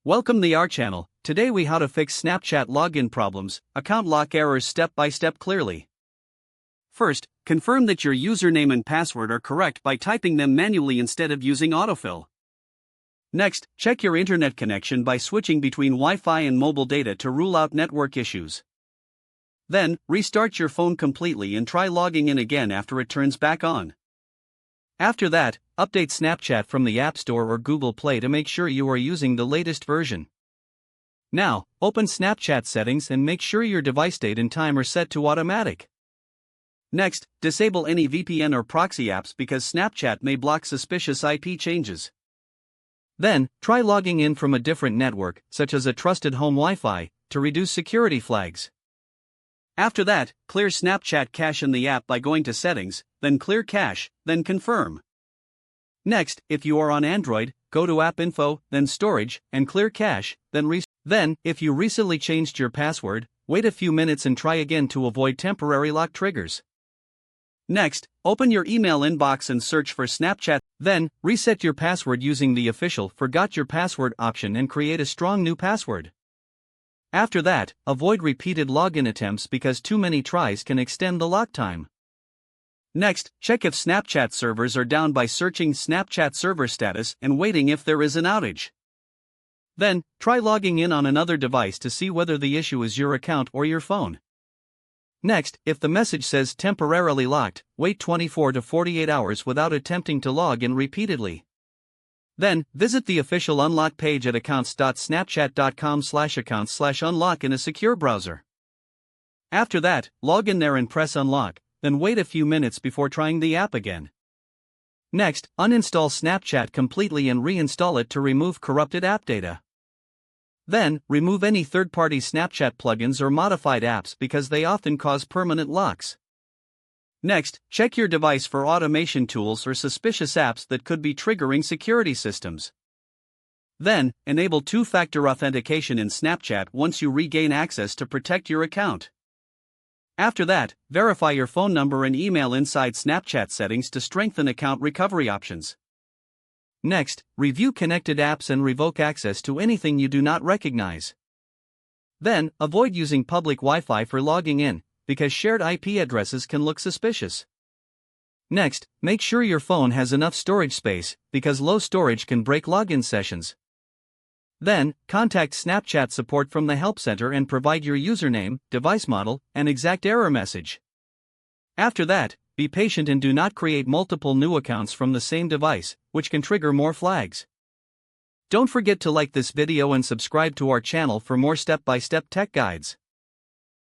Welcome to our channel. Today we how to fix Snapchat login problems, account lock errors step by step clearly. First, confirm that your username and password are correct by typing them manually instead of using autofill. Next, check your internet connection by switching between Wi-Fi and mobile data to rule out network issues. Then, restart your phone completely and try logging in again after it turns back on. After that, update Snapchat from the App Store or Google Play to make sure you are using the latest version. Now, open Snapchat settings and make sure your device date and time are set to automatic. Next, disable any VPN or proxy apps because Snapchat may block suspicious IP changes. Then, try logging in from a different network, such as a trusted home Wi-Fi, to reduce security flags. After that, clear Snapchat cache in the app by going to Settings, then Clear Cache, then Confirm. Next, if you are on Android, go to App Info, then Storage, and Clear Cache, then, if you recently changed your password, wait a few minutes and try again to avoid temporary lock triggers. Next, open your email inbox and search for Snapchat, then, reset your password using the official Forgot Your Password option and create a strong new password. After that, avoid repeated login attempts because too many tries can extend the lock time. Next, check if Snapchat servers are down by searching Snapchat server status and waiting if there is an outage. Then, try logging in on another device to see whether the issue is your account or your phone. Next, if the message says temporarily locked, wait 24 to 48 hours without attempting to log in repeatedly. Then, visit the official unlock page at accounts.snapchat.com/accounts/unlock in a secure browser. After that, log in there and press unlock, then wait a few minutes before trying the app again. Next, uninstall Snapchat completely and reinstall it to remove corrupted app data. Then, remove any third-party Snapchat plugins or modified apps because they often cause permanent locks. Next, check your device for automation tools or suspicious apps that could be triggering security systems. Then, enable two-factor authentication in Snapchat once you regain access to protect your account. After that, verify your phone number and email inside Snapchat settings to strengthen account recovery options. Next, review connected apps and revoke access to anything you do not recognize. Then, avoid using public Wi-Fi for logging in, because shared IP addresses can look suspicious. Next, make sure your phone has enough storage space, because low storage can break login sessions. Then, contact Snapchat support from the Help Center and provide your username, device model, and exact error message. After that, be patient and do not create multiple new accounts from the same device, which can trigger more flags. Don't forget to like this video and subscribe to our channel for more step-by-step tech guides.